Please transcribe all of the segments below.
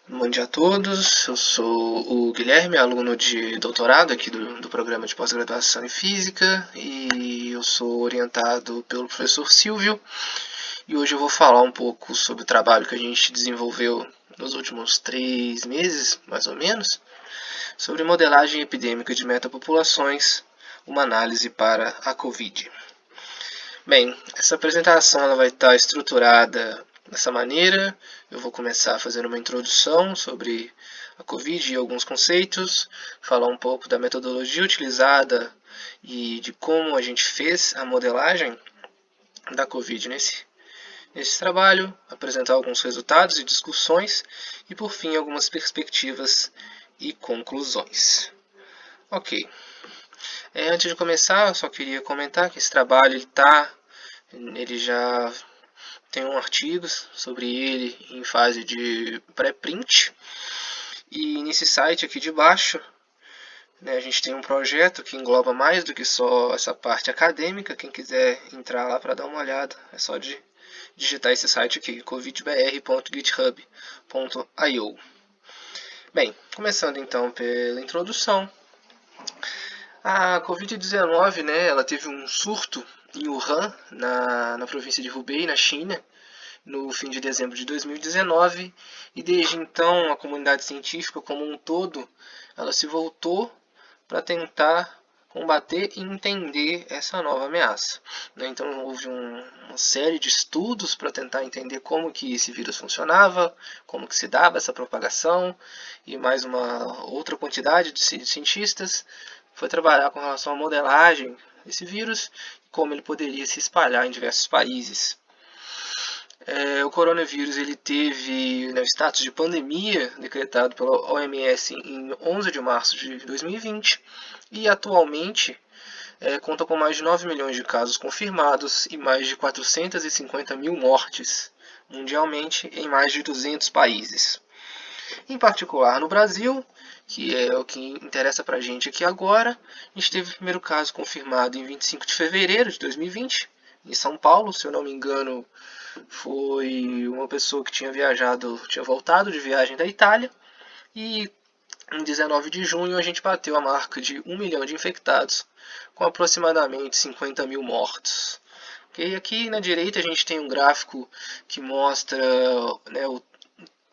Bom dia a todos, eu sou o Guilherme, aluno de doutorado aqui do programa de pós-graduação em Física e eu sou orientado pelo professor Silvio e hoje eu vou falar um pouco sobre o trabalho que a gente desenvolveu nos últimos 3 meses, mais ou menos, sobre modelagem epidêmica de metapopulações, uma análise para a Covid. Bem, essa apresentação ela vai estar estruturada dessa maneira. Eu vou começar fazendo uma introdução sobre a Covid e alguns conceitos, falar um pouco da metodologia utilizada e de como a gente fez a modelagem da Covid nesse trabalho, apresentar alguns resultados e discussões e, por fim, algumas perspectivas e conclusões. Ok. Antes de começar, eu só queria comentar que esse trabalho ele já tem um artigo sobre ele em fase de pré-print. E nesse site aqui de baixo, a gente tem um projeto que engloba mais do que só essa parte acadêmica. Quem quiser entrar lá para dar uma olhada, é só digitar esse site aqui, covidbr.github.io. Bem, começando então pela introdução. A Covid-19, ela teve um surto em Wuhan, na província de Hubei, na China, no fim de dezembro de 2019, e desde então a comunidade científica como um todo, ela se voltou para tentar combater e entender essa nova ameaça. Então houve uma série de estudos para tentar entender como que esse vírus funcionava, como que se dava essa propagação, e mais uma outra quantidade de cientistas foi trabalhar com relação à modelagem desse vírus e como ele poderia se espalhar em diversos países. O coronavírus ele teve o status de pandemia decretado pela OMS em 11 de março de 2020 e atualmente conta com mais de 9 milhões de casos confirmados e mais de 450 mil mortes mundialmente em mais de 200 países. Em particular no Brasil, que é o que interessa para a gente aqui agora, a gente teve o primeiro caso confirmado em 25 de fevereiro de 2020, em São Paulo, se eu não me engano, foi uma pessoa que tinha voltado de viagem da Itália, e em 19 de junho a gente bateu a marca de 1 milhão de infectados, com aproximadamente 50 mil mortos. Okay? Aqui na direita a gente tem um gráfico que mostra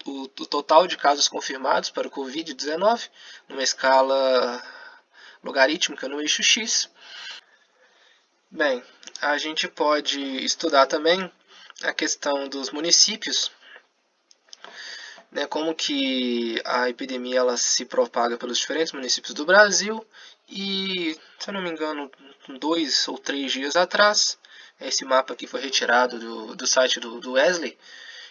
o total de casos confirmados para o Covid-19, numa escala logarítmica no eixo X. Bem, a gente pode estudar também a questão dos municípios, como que a epidemia ela se propaga pelos diferentes municípios do Brasil. E, se eu não me engano, 2 ou 3 dias atrás, esse mapa aqui foi retirado do site do Wesley,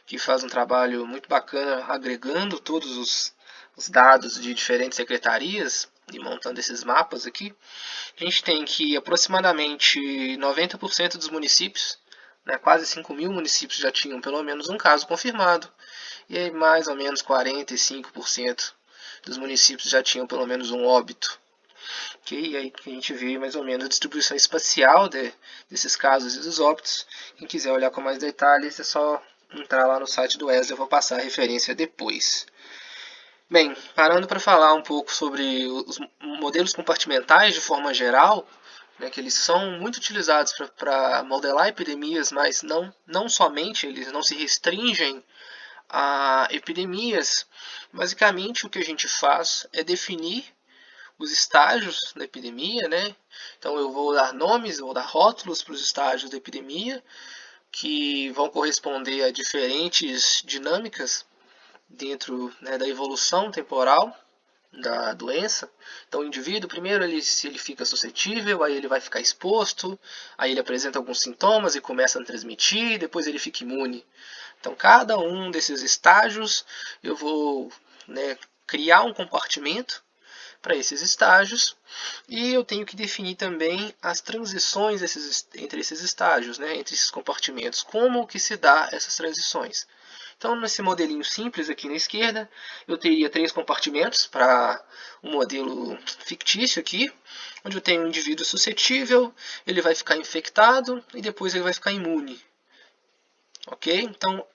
que faz um trabalho muito bacana agregando todos os dados de diferentes secretarias e montando esses mapas aqui. A gente tem que aproximadamente 90% dos municípios, quase 5 mil municípios já tinham pelo menos um caso confirmado, e aí mais ou menos 45% dos municípios já tinham pelo menos um óbito. Okay? E aí a gente vê mais ou menos a distribuição espacial desses casos e dos óbitos. Quem quiser olhar com mais detalhes é só entrar lá no site do Wesley, eu vou passar a referência depois. Bem, parando para falar um pouco sobre os modelos compartimentais de forma geral, que eles são muito utilizados para modelar epidemias, mas não somente, eles não se restringem a epidemias. Basicamente o que a gente faz é definir os estágios da epidemia, Então eu vou dar nomes, eu vou dar rótulos para os estágios da epidemia, que vão corresponder a diferentes dinâmicas dentro da evolução temporal da doença. Então o indivíduo, primeiro, se ele fica suscetível, aí ele vai ficar exposto, aí ele apresenta alguns sintomas e começa a transmitir, depois ele fica imune. Então cada um desses estágios eu vou criar um compartimento para esses estágios, e eu tenho que definir também as transições entre esses estágios, entre esses compartimentos, como que se dá essas transições. Então, nesse modelinho simples aqui na esquerda, eu teria 3 compartimentos para um modelo fictício aqui, onde eu tenho um indivíduo suscetível, ele vai ficar infectado e depois ele vai ficar imune. Ok? Então,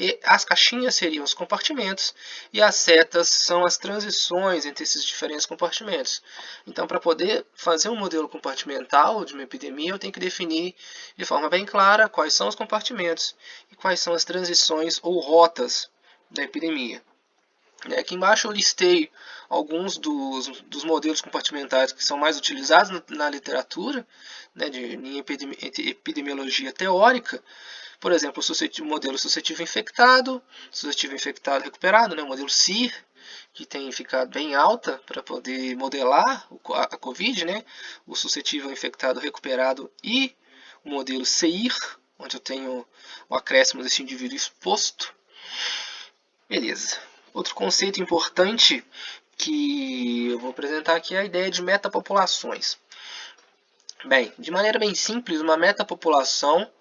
E as caixinhas seriam os compartimentos e as setas são as transições entre esses diferentes compartimentos. Então, para poder fazer um modelo compartimental de uma epidemia, eu tenho que definir de forma bem clara quais são os compartimentos e quais são as transições ou rotas da epidemia. Aqui embaixo eu listei alguns dos modelos compartimentais que são mais utilizados na literatura, em epidemiologia teórica. Por exemplo, o modelo suscetível infectado recuperado, o modelo SIR, que tem ficado bem alta para poder modelar a COVID, o suscetível infectado recuperado, e o modelo CIR, onde eu tenho o acréscimo desse indivíduo exposto. Beleza. Outro conceito importante que eu vou apresentar aqui é a ideia de metapopulações. Bem, de maneira bem simples, uma metapopulação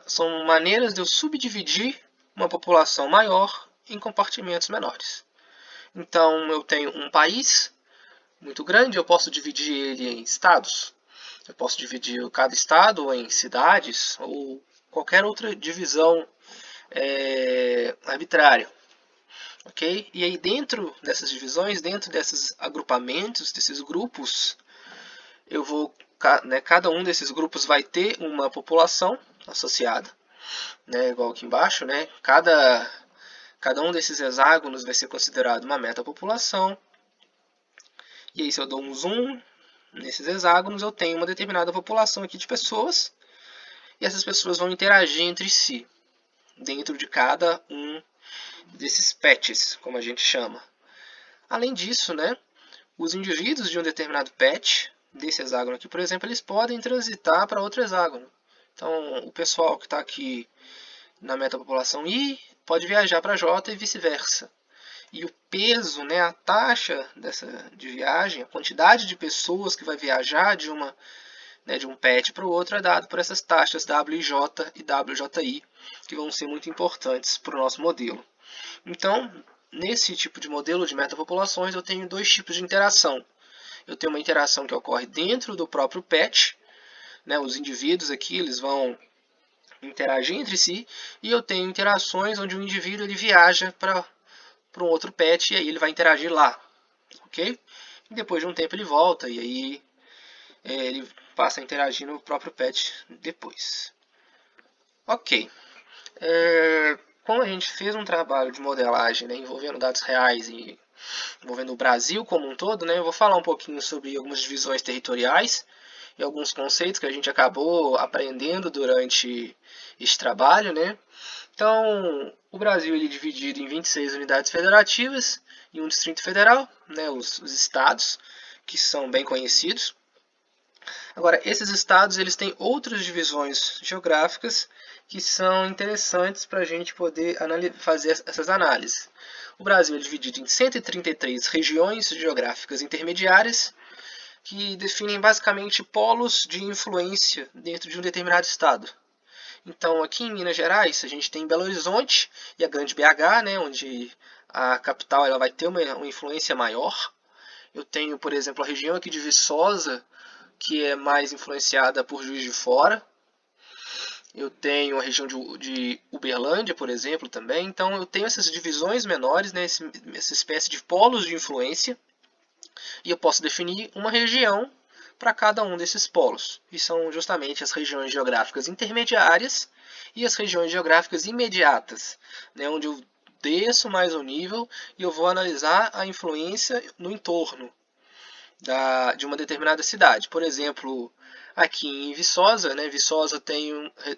são maneiras de eu subdividir uma população maior em compartimentos menores. Então, eu tenho um país muito grande, eu posso dividir ele em estados. Eu posso dividir cada estado em cidades ou qualquer outra divisão arbitrária. Okay? E aí, dentro dessas divisões, dentro desses agrupamentos, desses grupos, cada um desses grupos vai ter uma população associada, igual aqui embaixo, cada um desses hexágonos vai ser considerado uma metapopulação. E aí, se eu dou um zoom nesses hexágonos, eu tenho uma determinada população aqui de pessoas, e essas pessoas vão interagir entre si, dentro de cada um desses patches, como a gente chama. Além disso, os indivíduos de um determinado patch, desse hexágono aqui, por exemplo, eles podem transitar para outro hexágono. Então, o pessoal que está aqui na metapopulação I pode viajar para J e vice-versa. E o peso, a taxa de viagem, a quantidade de pessoas que vai viajar de um patch para o outro é dado por essas taxas WJ e WJI, que vão ser muito importantes para o nosso modelo. Então, nesse tipo de modelo de metapopulações, eu tenho dois tipos de interação. Eu tenho uma interação que ocorre dentro do próprio patch, os indivíduos aqui eles vão interagir entre si, e eu tenho interações onde o indivíduo ele viaja para um outro patch e aí ele vai interagir lá, ok? E depois de um tempo ele volta e aí ele passa a interagir no próprio patch depois. Ok. Como a gente fez um trabalho de modelagem envolvendo dados reais e envolvendo o Brasil como um todo, eu vou falar um pouquinho sobre algumas divisões territoriais e alguns conceitos que a gente acabou aprendendo durante este trabalho. Então, o Brasil ele é dividido em 26 unidades federativas e um distrito federal, os estados, que são bem conhecidos. Agora, esses estados eles têm outras divisões geográficas que são interessantes para a gente poder fazer essas análises. O Brasil é dividido em 133 regiões geográficas intermediárias, que definem basicamente polos de influência dentro de um determinado estado. Então, aqui em Minas Gerais, a gente tem Belo Horizonte e a Grande BH, onde a capital ela vai ter uma influência maior. Eu tenho, por exemplo, a região aqui de Viçosa, que é mais influenciada por Juiz de Fora. Eu tenho a região de Uberlândia, por exemplo, também. Então, eu tenho essas divisões menores, essa espécie de polos de influência. E eu posso definir uma região para cada um desses polos. E são justamente as regiões geográficas intermediárias e as regiões geográficas imediatas, onde eu desço mais o nível e eu vou analisar a influência no entorno de uma determinada cidade. Por exemplo, aqui em Viçosa, Viçosa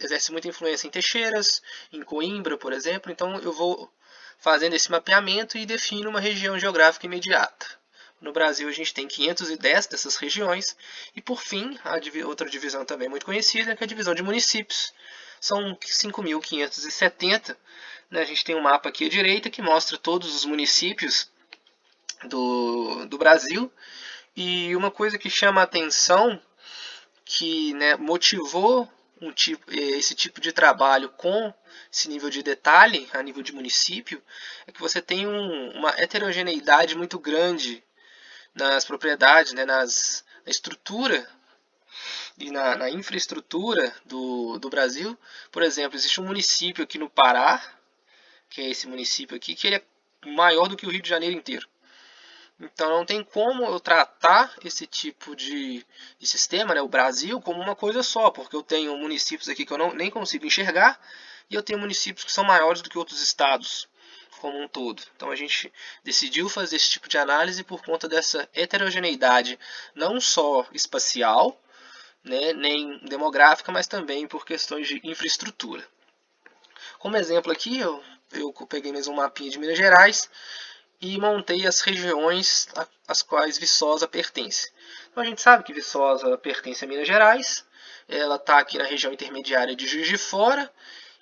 exerce muita influência em Teixeiras, em Coimbra, por exemplo. Então eu vou fazendo esse mapeamento e defino uma região geográfica imediata. No Brasil a gente tem 510 dessas regiões. E por fim, outra divisão também muito conhecida, que é a divisão de municípios. São 5.570. A gente tem um mapa aqui à direita que mostra todos os municípios do Brasil. E uma coisa que chama a atenção, que motivou esse tipo de trabalho com esse nível de detalhe, a nível de município, é que você tem uma heterogeneidade muito grande nas propriedades, na estrutura e na infraestrutura do Brasil. Por exemplo, existe um município aqui no Pará, que é esse município aqui, que ele é maior do que o Rio de Janeiro inteiro. Então não tem como eu tratar esse tipo de sistema, né, o Brasil, como uma coisa só, porque eu tenho municípios aqui que eu nem consigo enxergar, e eu tenho municípios que são maiores do que outros estados como um todo. Então a gente decidiu fazer esse tipo de análise por conta dessa heterogeneidade, não só espacial, né, nem demográfica, mas também por questões de infraestrutura. Como exemplo aqui, eu peguei mesmo um mapinha de Minas Gerais e montei as regiões às quais Viçosa pertence. Então a gente sabe que Viçosa pertence a Minas Gerais, ela está aqui na região intermediária de Juiz de Fora,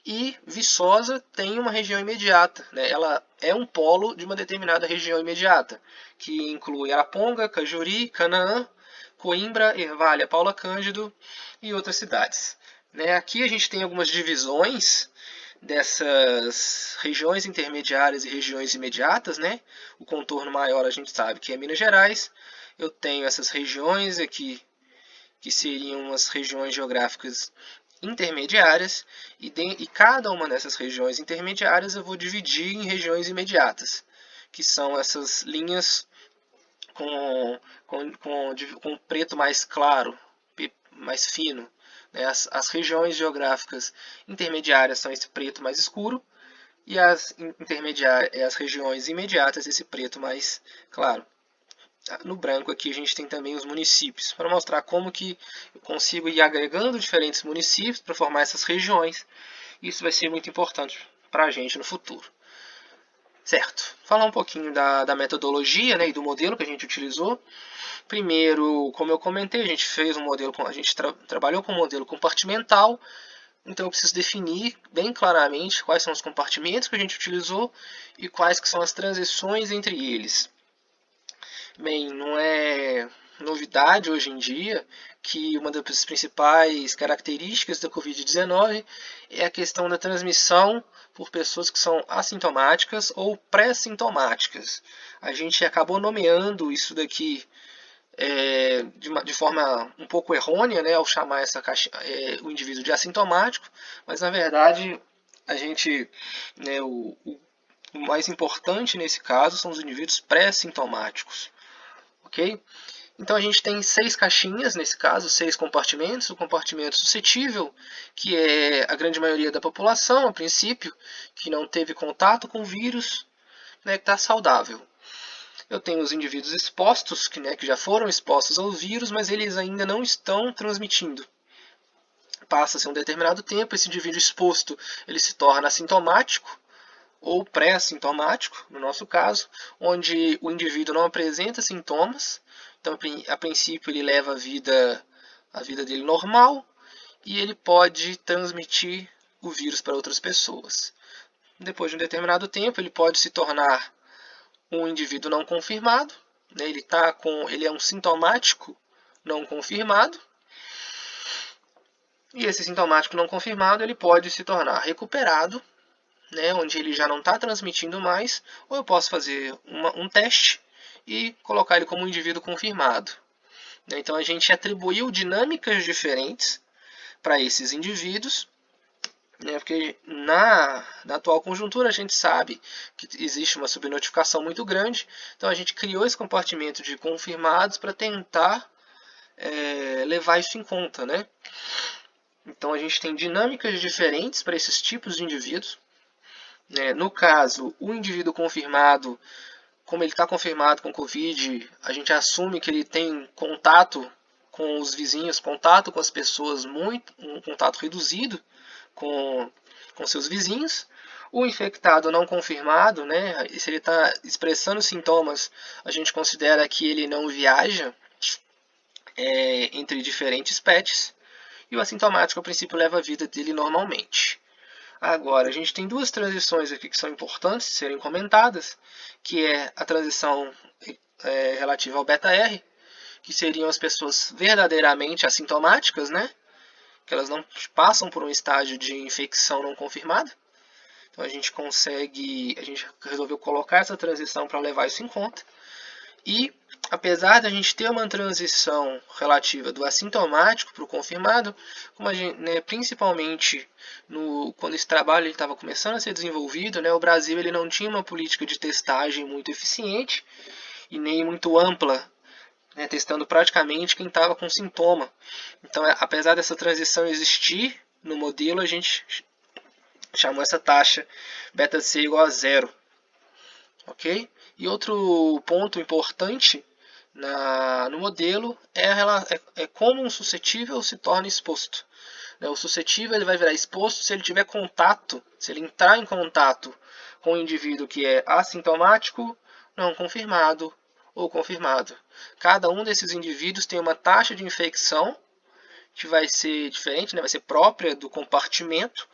e Viçosa tem uma região imediata, né? Ela é um polo de uma determinada região imediata, que inclui Araponga, Cajuri, Canaã, Coimbra, Ervalha, Paula Cândido e outras cidades. Né? Aqui a gente tem algumas divisões dessas regiões intermediárias e regiões imediatas, né? O contorno maior a gente sabe que é Minas Gerais. Eu tenho essas regiões aqui, que seriam as regiões geográficas intermediárias, e cada uma dessas regiões intermediárias eu vou dividir em regiões imediatas, que são essas linhas com preto mais claro, mais fino. As regiões geográficas intermediárias são esse preto mais escuro, e as regiões imediatas esse preto mais claro. No branco aqui a gente tem também os municípios, para mostrar como que eu consigo ir agregando diferentes municípios para formar essas regiões. Isso vai ser muito importante para a gente no futuro. Certo, falar um pouquinho da metodologia, né, e do modelo que a gente utilizou. Primeiro, como eu comentei, a gente fez um modelo, a gente trabalhou com um modelo compartimental. Então eu preciso definir bem claramente quais são os compartimentos que a gente utilizou e quais que são as transições entre eles. Bem, não é novidade hoje em dia que uma das principais características da Covid-19 é a questão da transmissão por pessoas que são assintomáticas ou pré-sintomáticas. A gente acabou nomeando isso daqui de forma um pouco errônea, né, ao chamar o indivíduo de assintomático, mas na verdade a gente, né, o mais importante nesse caso são os indivíduos pré-sintomáticos, ok? Então a gente tem 6 caixinhas nesse caso, 6 compartimentos. O compartimento suscetível, que é a grande maioria da população, a princípio, que não teve contato com o vírus, né, que está saudável. Eu tenho os indivíduos expostos, que já foram expostos ao vírus, mas eles ainda não estão transmitindo. Passa-se um determinado tempo, esse indivíduo exposto ele se torna assintomático ou pré-assintomático, no nosso caso, onde o indivíduo não apresenta sintomas. Então, a princípio, ele leva a vida dele normal e ele pode transmitir o vírus para outras pessoas. Depois de um determinado tempo, ele pode se tornar um indivíduo não confirmado, né? Ele é um sintomático não confirmado, e esse sintomático não confirmado ele pode se tornar recuperado, né? Onde ele já não está transmitindo mais, ou eu posso fazer um teste e colocar ele como um indivíduo confirmado. Então a gente atribuiu dinâmicas diferentes para esses indivíduos, porque na atual conjuntura a gente sabe que existe uma subnotificação muito grande, então a gente criou esse compartimento de confirmados para tentar levar isso em conta. Então a gente tem dinâmicas diferentes para esses tipos de indivíduos. No caso, o indivíduo confirmado, como ele está confirmado com Covid, a gente assume que ele tem contato com os vizinhos, contato com as pessoas, um contato reduzido com seus vizinhos. O infectado não confirmado, se ele está expressando sintomas, a gente considera que ele não viaja entre diferentes pets. E o assintomático, a princípio, leva a vida dele normalmente. Agora, a gente tem 2 transições aqui que são importantes de serem comentadas, que é a transição relativa ao beta-R, que seriam as pessoas verdadeiramente assintomáticas, que elas não passam por um estágio de infecção não confirmada. Então a gente resolveu colocar essa transição para levar isso em conta. E apesar da gente ter uma transição relativa do assintomático para o confirmado, como gente, né, principalmente quando esse trabalho estava começando a ser desenvolvido, né, o Brasil ele não tinha uma política de testagem muito eficiente e nem muito ampla, né, testando praticamente quem estava com sintoma. Então, apesar dessa transição existir no modelo, a gente chamou essa taxa beta-C igual a zero. Ok? E outro ponto importante no modelo é como um suscetível se torna exposto. O suscetível ele vai virar exposto se ele tiver contato, se ele entrar em contato com um indivíduo que é assintomático, não confirmado ou confirmado. Cada um desses indivíduos tem uma taxa de infecção que vai ser diferente, né? Vai ser própria do compartimento,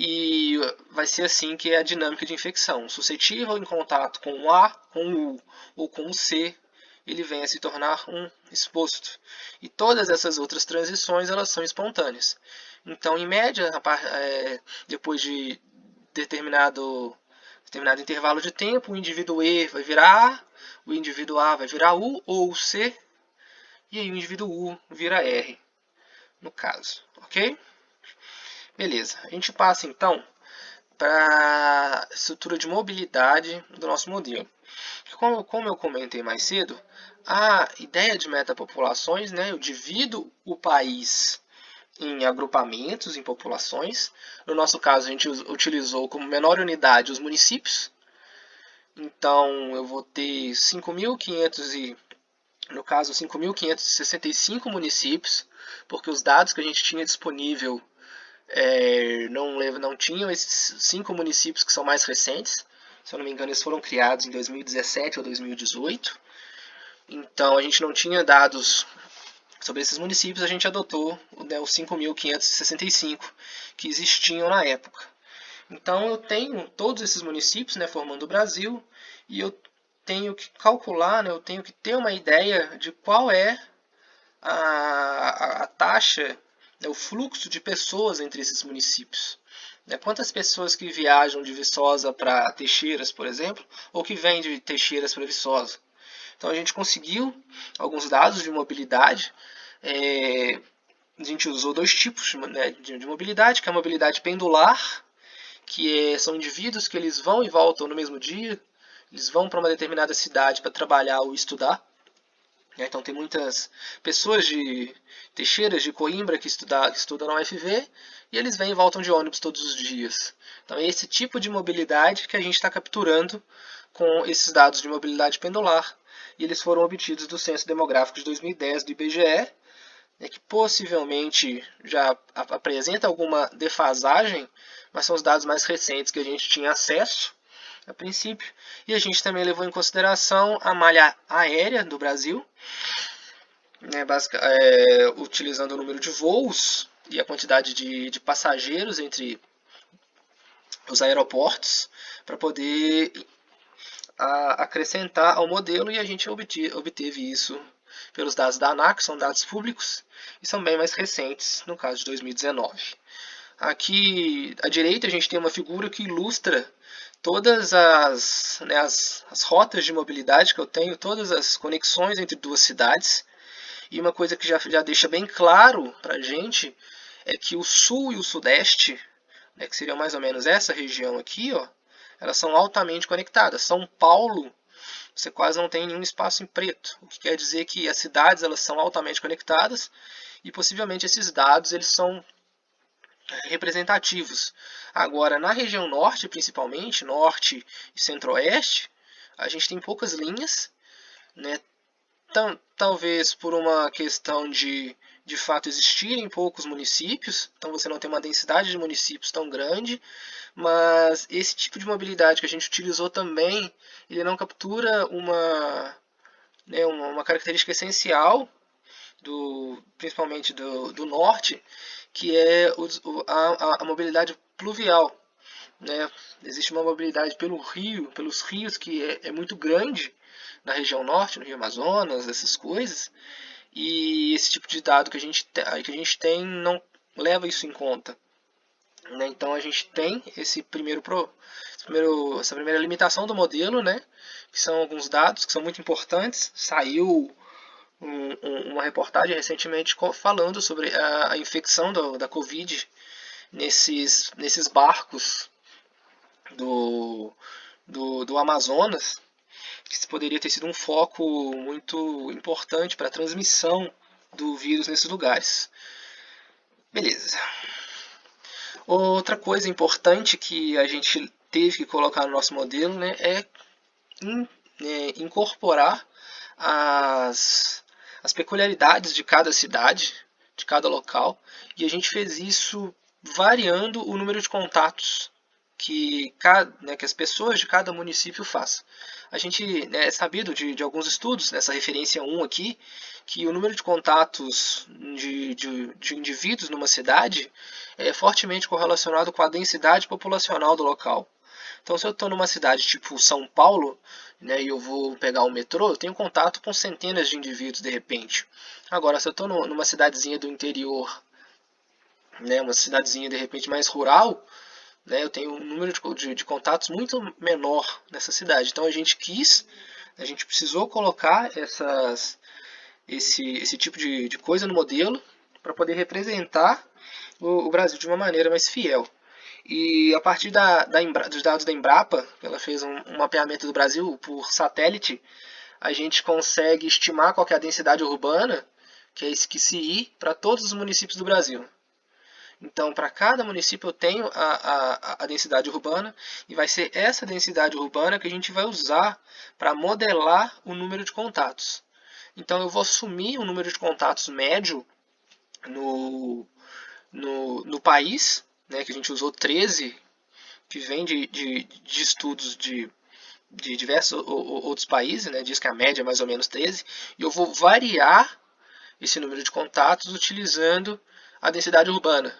e vai ser assim que é a dinâmica de infecção. Suscetível em contato com o A, com o U ou com o C, ele vem a se tornar um exposto. E todas essas outras transições elas são espontâneas. Então, em média, depois de determinado intervalo de tempo, o indivíduo E vai virar A, o indivíduo A vai virar U ou C, e aí o indivíduo U vira R, no caso, ok? Beleza, a gente passa então para a estrutura de mobilidade do nosso modelo. Como eu comentei mais cedo, a ideia de metapopulações, né, eu divido o país em agrupamentos, em populações. No nosso caso, a gente utilizou como menor unidade os municípios. Então, eu vou ter 5.500 no caso, 5.565 municípios, porque os dados que a gente tinha disponível não tinham esses 5 municípios que são mais recentes. Se eu não me engano, eles foram criados em 2017 ou 2018. Então, a gente não tinha dados sobre esses municípios, a gente adotou os 5.565 que existiam na época. Então, eu tenho todos esses municípios, né, formando o Brasil, e eu tenho que calcular, né, eu tenho que ter uma ideia de qual é a taxa, né, o fluxo de pessoas entre esses municípios. Quantas pessoas que viajam de Viçosa para Teixeiras, por exemplo, ou que vêm de Teixeiras para Viçosa. Então a gente conseguiu alguns dados de mobilidade. A gente usou dois tipos, né, de mobilidade, que é a mobilidade pendular, que são indivíduos que eles vão e voltam no mesmo dia, eles vão para uma determinada cidade para trabalhar ou estudar. Então tem muitas pessoas de Teixeiras, de Coimbra, que estudam na UFV, e eles vêm e voltam de ônibus todos os dias. Então é esse tipo de mobilidade que a gente está capturando com esses dados de mobilidade pendular, e eles foram obtidos do Censo Demográfico de 2010 do IBGE, que possivelmente já apresenta alguma defasagem, mas são os dados mais recentes que a gente tinha acesso a princípio. E a gente também levou em consideração a malha aérea do Brasil, né, utilizando o número de voos e a quantidade de passageiros entre os aeroportos, para poder acrescentar ao modelo, e a gente obteve isso pelos dados da ANAC, que são dados públicos e são bem mais recentes, no caso de 2019. Aqui à direita a gente tem uma figura que ilustra todas as rotas de mobilidade que eu tenho, todas as conexões entre duas cidades. E uma coisa que já deixa bem claro para a gente é que o sul e o sudeste, né, que seriam mais ou menos essa região aqui, ó, elas são altamente conectadas. São Paulo, você quase não tem nenhum espaço em preto, o que quer dizer que as cidades elas são altamente conectadas e possivelmente esses dados eles são representativos. Agora, na região norte, principalmente, norte e centro-oeste, a gente tem poucas linhas, né? Talvez por uma questão de fato existirem poucos municípios, então você não tem uma densidade de municípios tão grande, mas esse tipo de mobilidade que a gente utilizou também, ele não captura uma característica essencial principalmente do norte, que é a mobilidade pluvial. Né? Existe uma mobilidade pelos rios, que é muito grande na região norte, no Rio Amazonas, essas coisas, e esse tipo de dado que a gente tem não leva isso em conta. né? Então a gente tem essa primeira limitação do modelo, né? Que são alguns dados que são muito importantes. Saiu uma reportagem recentemente falando sobre a infecção da Covid nesses barcos do Amazonas, que poderia ter sido um foco muito importante para a transmissão do vírus nesses lugares. Beleza. Outra coisa importante que a gente teve que colocar no nosso modelo, né, é incorporar as peculiaridades de cada cidade, de cada local, e a gente fez isso variando o número de contatos que as pessoas de cada município fazem. A gente é sabido de alguns estudos, nessa referência 1 aqui, que o número de contatos de indivíduos numa cidade é fortemente correlacionado com a densidade populacional do local. Então, se eu estou numa cidade tipo São Paulo, né, e eu vou pegar o metrô, eu tenho contato com centenas de indivíduos de repente. Agora, se eu estou numa cidadezinha do interior, né, uma cidadezinha de repente mais rural, né, eu tenho um número de contatos muito menor nessa cidade. Então, a gente precisou colocar esse tipo de coisa no modelo para poder representar o Brasil de uma maneira mais fiel. E a partir dos dados da Embrapa, ela fez um mapeamento do Brasil por satélite, a gente consegue estimar qual é a densidade urbana, que é esse QCI, para todos os municípios do Brasil. Então, para cada município eu tenho a densidade urbana, e vai ser essa densidade urbana que a gente vai usar para modelar o número de contatos. Então, eu vou assumir um número de contatos médio no país, né, que a gente usou 13, que vem de estudos de diversos outros países, né, diz que a média é mais ou menos 13, e eu vou variar esse número de contatos utilizando a densidade urbana.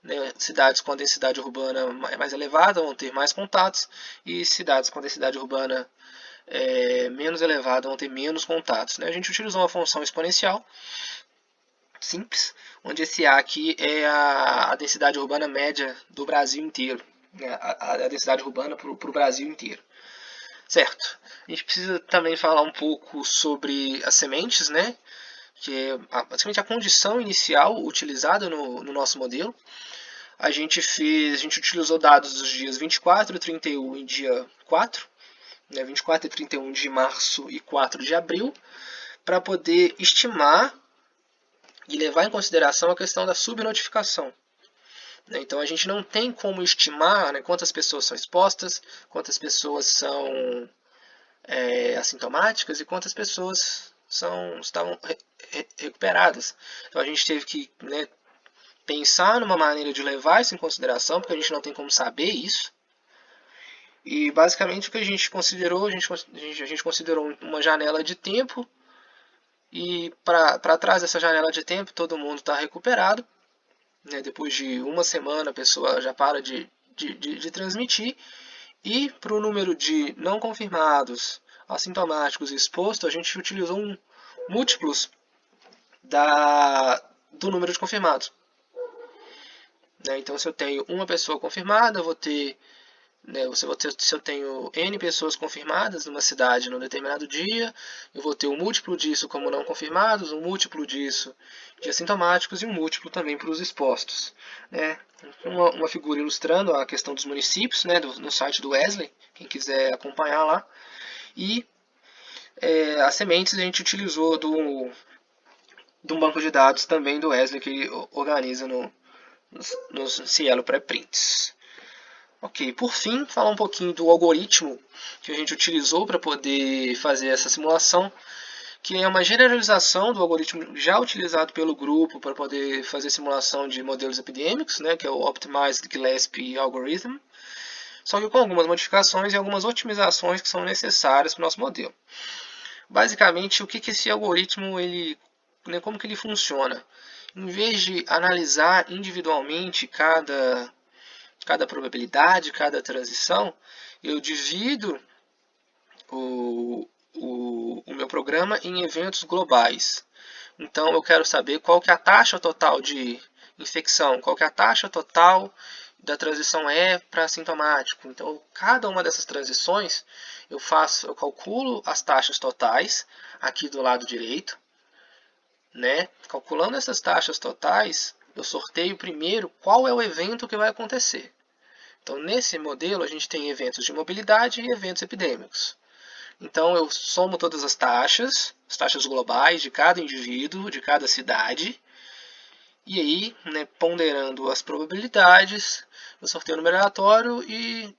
Né, cidades com a densidade urbana mais elevada vão ter mais contatos, e cidades com a densidade urbana menos elevada vão ter menos contatos. Né? A gente utilizou uma função exponencial simples, onde esse A aqui é a densidade urbana média do Brasil inteiro, né? a densidade urbana para o Brasil inteiro. Certo. A gente precisa também falar um pouco sobre as sementes, né? Que é basicamente a condição inicial utilizada no nosso modelo. A gente utilizou dados dos dias 24 e 31 em dia 4, né? 24 e 31 de março e 4 de abril, para poder estimar e levar em consideração a questão da subnotificação. Então a gente não tem como estimar, né, quantas pessoas são expostas, quantas pessoas são assintomáticas e quantas pessoas estavam recuperadas. Então a gente teve que, né, pensar numa maneira de levar isso em consideração, porque a gente não tem como saber isso. E basicamente o que a gente considerou, a gente considerou uma janela de tempo, e para trás dessa janela de tempo todo mundo está recuperado. Né, depois de uma semana a pessoa já para de transmitir. E para o número de não confirmados, assintomáticos e expostos, a gente utilizou múltiplos do número de confirmados. Né, então, se eu tenho uma pessoa confirmada, eu vou ter, né, se eu tenho N pessoas confirmadas numa cidade num determinado dia, eu vou ter um múltiplo disso como não confirmados, um múltiplo disso de assintomáticos e um múltiplo também para os expostos. Né? Uma figura ilustrando a questão dos municípios, né, no site do Wesley, quem quiser acompanhar lá. E as sementes a gente utilizou de um banco de dados também do Wesley, que ele organiza nos Cielo Preprints. Ok, por fim, falar um pouquinho do algoritmo que a gente utilizou para poder fazer essa simulação, que é uma generalização do algoritmo já utilizado pelo grupo para poder fazer simulação de modelos epidêmicos, né, que é o Optimized Gillespie Algorithm, só que com algumas modificações e algumas otimizações que são necessárias para o nosso modelo. Basicamente, o que esse algoritmo, como que ele funciona? Em vez de analisar individualmente cada probabilidade, cada transição, eu divido o meu programa em eventos globais. Então eu quero saber qual que é a taxa total de infecção, qual que é a taxa total da transição E para assintomático. Então, cada uma dessas transições eu calculo as taxas totais aqui do lado direito, né? Calculando essas taxas totais, eu sorteio primeiro qual é o evento que vai acontecer. Então, nesse modelo, a gente tem eventos de mobilidade e eventos epidêmicos. Então, eu somo todas as taxas globais de cada indivíduo, de cada cidade, e aí, né, ponderando as probabilidades, eu sorteio o número aleatório e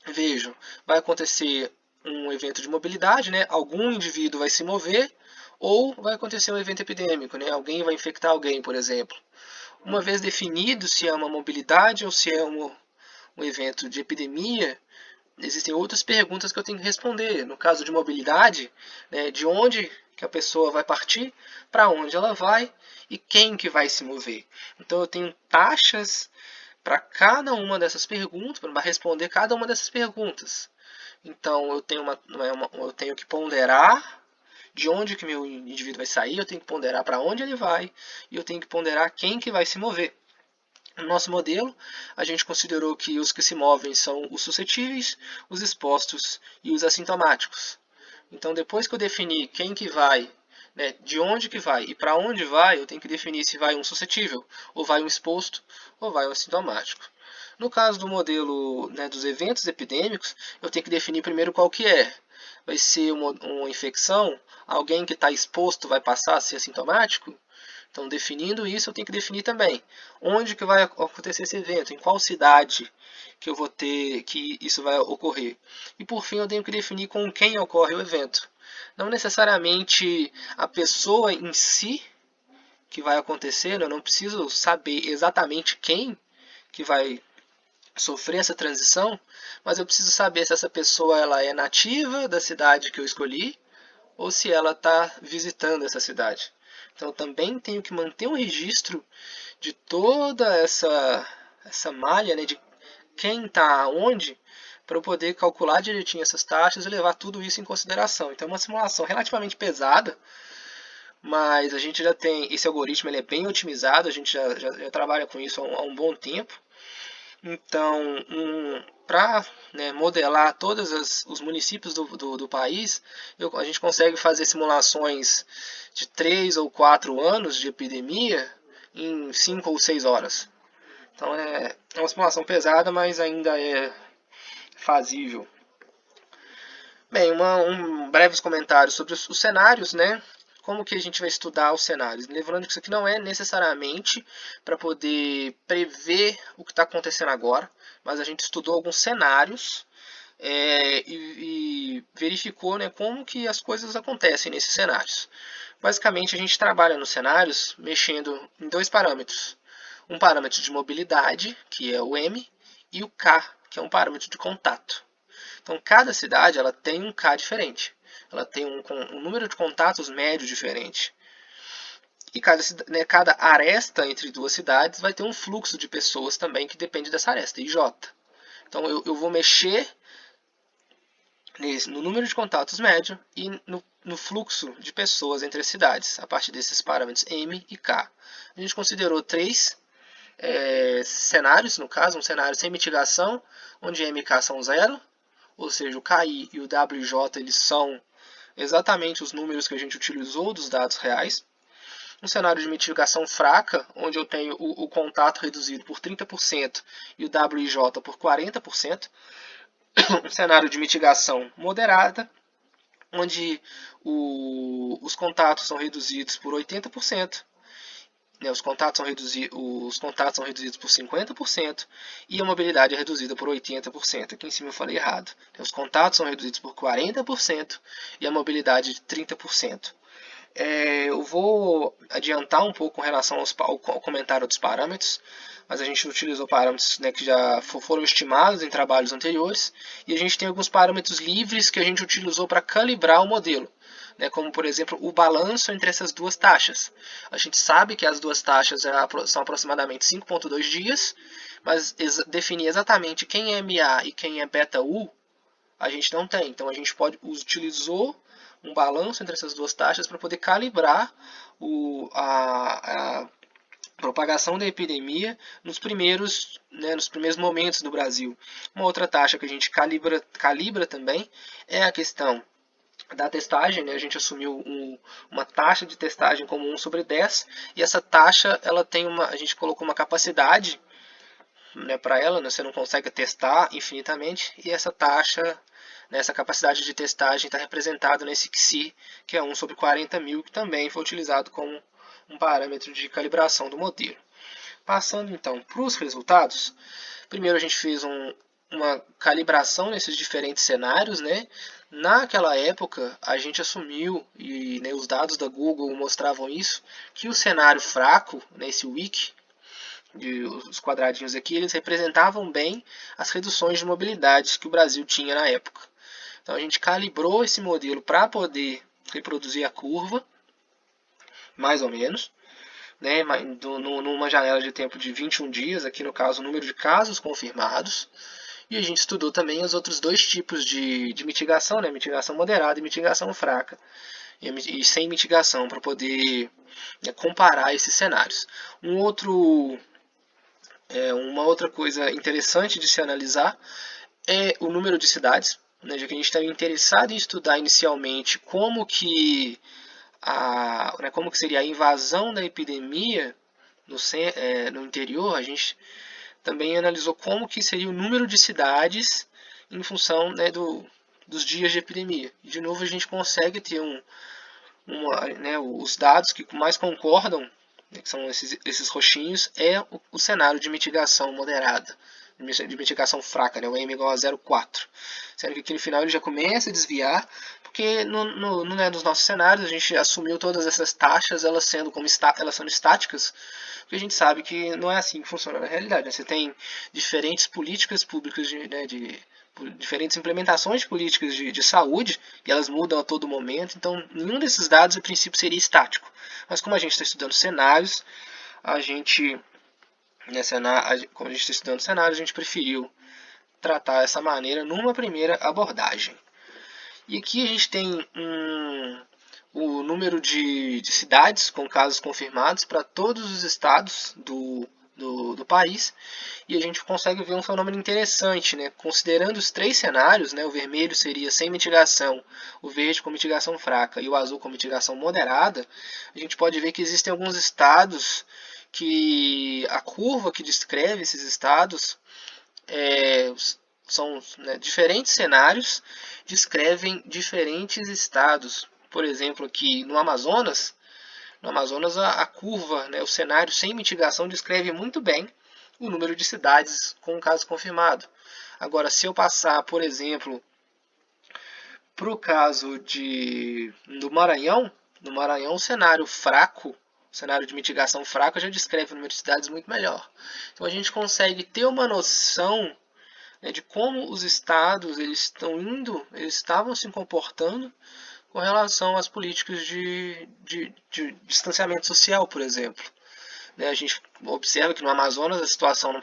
vejo, vai acontecer um evento de mobilidade, né, algum indivíduo vai se mover, ou vai acontecer um evento epidêmico, né, alguém vai infectar alguém, por exemplo. Uma vez definido se é uma mobilidade ou se é um evento de epidemia, existem outras perguntas que eu tenho que responder. No caso de mobilidade, né, de onde que a pessoa vai partir, para onde ela vai e quem que vai se mover. Então eu tenho taxas para cada uma dessas perguntas, para responder cada uma dessas perguntas. Então eu tenho que ponderar de onde que meu indivíduo vai sair, eu tenho que ponderar para onde ele vai e eu tenho que ponderar quem que vai se mover. No nosso modelo, a gente considerou que os que se movem são os suscetíveis, os expostos e os assintomáticos. Então, depois que eu definir quem que vai, né, de onde que vai e para onde vai, eu tenho que definir se vai um suscetível, ou vai um exposto, ou vai um assintomático. No caso do modelo, né, dos eventos epidêmicos, eu tenho que definir primeiro qual que é. Vai ser uma infecção? Alguém que está exposto vai passar a ser assintomático? Então, definindo isso, eu tenho que definir também onde que vai acontecer esse evento, em qual cidade que eu vou ter que isso vai ocorrer. E por fim, eu tenho que definir com quem ocorre o evento. Não necessariamente a pessoa em si que vai acontecer, eu não preciso saber exatamente quem que vai sofrer essa transição, mas eu preciso saber se essa pessoa ela é nativa da cidade que eu escolhi ou se ela está visitando essa cidade. Então, eu também tenho que manter um registro de toda essa malha, né, de quem está onde, para eu poder calcular direitinho essas taxas e levar tudo isso em consideração. Então, é uma simulação relativamente pesada, mas a gente já tem esse algoritmo, ele é bem otimizado, a gente já trabalha com isso há um bom tempo. Então, para, né, modelar todos os municípios do país, a gente consegue fazer simulações de 3 ou 4 anos de epidemia em 5 ou 6 horas. Então é uma simulação pesada, mas ainda é fazível. Bem, breves comentários sobre os cenários, né? Como que a gente vai estudar os cenários? Lembrando que isso aqui não é necessariamente para poder prever o que está acontecendo agora, mas a gente estudou alguns cenários e verificou, né, como que as coisas acontecem nesses cenários. Basicamente, a gente trabalha nos cenários mexendo em dois parâmetros. Um parâmetro de mobilidade, que é o M, e o K, que é um parâmetro de contato. Então, cada cidade ela tem um K diferente. Ela tem um número de contatos médio diferente. E cada aresta entre duas cidades vai ter um fluxo de pessoas também que depende dessa aresta, IJ. Então, eu vou mexer no número de contatos médio e no fluxo de pessoas entre as cidades, a partir desses parâmetros M e K. A gente considerou três cenários, no caso, um cenário sem mitigação, onde M e K são zero, ou seja, o KI e o WJ eles são exatamente os números que a gente utilizou dos dados reais. Um cenário de mitigação fraca, onde eu tenho o contato reduzido por 30% e o WJ por 40%. Um cenário de mitigação moderada, onde os contatos são reduzidos por 80%, né, os contatos são reduzidos por 50% e a mobilidade é reduzida por 80%. Aqui em cima eu falei errado. Os contatos são reduzidos por 40% e a mobilidade de 30%. Eu vou adiantar um pouco com relação ao comentário dos parâmetros, mas a gente utilizou parâmetros, né, que já foram estimados em trabalhos anteriores, e a gente tem alguns parâmetros livres que a gente utilizou para calibrar o modelo, né, como por exemplo o balanço entre essas duas taxas. A gente sabe que as duas taxas são aproximadamente 5,2 dias, mas definir exatamente quem é MA e quem é beta-U, a gente não tem. Então a gente utilizou um balanço entre essas duas taxas para poder calibrar propagação da epidemia nos primeiros momentos do Brasil. Uma outra taxa que a gente calibra também é a questão da testagem, né? A gente assumiu uma taxa de testagem como 1/10, e essa taxa ela tem a gente colocou uma capacidade, né, para ela, né? Você não consegue testar infinitamente, e essa taxa, né, essa capacidade de testagem está representada nesse XI, que é 1/40.000, que também foi utilizado como um parâmetro de calibração do modelo. Passando então para os resultados, primeiro a gente fez uma calibração nesses diferentes cenários, né? Naquela época a gente assumiu, e né, os dados da Google mostravam isso, que o cenário fraco, nesse wiki, os quadradinhos aqui, eles representavam bem as reduções de mobilidade que o Brasil tinha na época. Então a gente calibrou esse modelo para poder reproduzir a curva, mais ou menos, né, numa janela de tempo de 21 dias, aqui no caso o número de casos confirmados, e a gente estudou também os outros dois tipos de mitigação, né, mitigação moderada e mitigação fraca, e sem mitigação, para poder, né, comparar esses cenários. Uma outra coisa interessante de se analisar é o número de cidades, né, já que a gente estava interessado em estudar inicialmente como que seria a invasão da epidemia no interior. A gente também analisou como que seria o número de cidades em função, né, dos dias de epidemia. E, de novo, a gente consegue ter os dados que mais concordam, né, que são esses roxinhos, é o cenário de mitigação moderada, de mitigação fraca, né, o M igual a 0,4. Sendo que aqui no final ele já começa a desviar, porque nos nossos cenários a gente assumiu todas essas taxas, elas sendo estáticas, porque a gente sabe que não é assim que funciona na realidade, né? Você tem diferentes políticas públicas, diferentes implementações de políticas de saúde, e elas mudam a todo momento, então nenhum desses dados a princípio seria estático. Mas como a gente está estudando cenários, como a gente está estudando cenários, a gente preferiu tratar essa maneira numa primeira abordagem. E aqui a gente tem o número de cidades com casos confirmados para todos os estados do país, e a gente consegue ver um fenômeno interessante, né? Considerando os três cenários, né? O vermelho seria sem mitigação, o verde com mitigação fraca e o azul com mitigação moderada, a gente pode ver que existem alguns estados que a curva que descreve esses estados são, né, diferentes cenários, descrevem diferentes estados. Por exemplo, aqui no Amazonas a curva, né, o cenário sem mitigação descreve muito bem o número de cidades com o caso confirmado. Agora, se eu passar, por exemplo, para o caso do Maranhão, no Maranhão o cenário fraco, o cenário de mitigação fraco já descreve o número de cidades muito melhor. Então a gente consegue ter uma noção, né, de como os estados eles estavam se comportando com relação às políticas de distanciamento social, por exemplo. A gente observa que no Amazonas a situação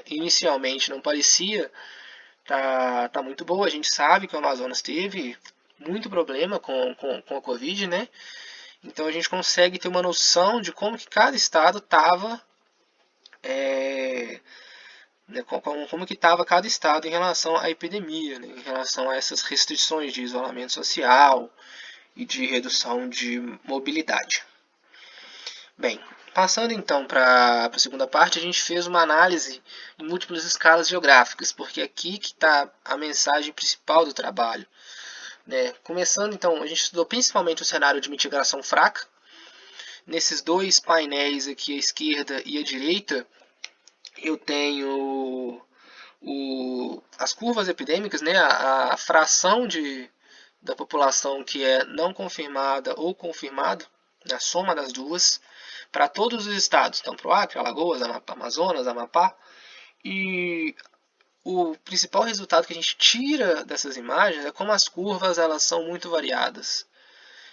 inicialmente não parecia tá muito boa. A gente sabe que o Amazonas teve muito problema com a Covid, né? Então a gente consegue ter uma noção de como que cada estado estava, como que estava cada estado em relação à epidemia, né? Em relação a essas restrições de isolamento social e de redução de mobilidade. Bem, passando então para a segunda parte, a gente fez uma análise em múltiplas escalas geográficas, porque é aqui que está a mensagem principal do trabalho, né? Começando então, a gente estudou principalmente o cenário de mitigação fraca. Nesses dois painéis aqui, à esquerda e à direita, eu tenho as curvas epidêmicas, né? A fração da população que é não confirmada ou confirmada, a soma das duas, para todos os estados, então para o Acre, Alagoas, Amazonas, Amapá. E o principal resultado que a gente tira dessas imagens é como as curvas elas são muito variadas.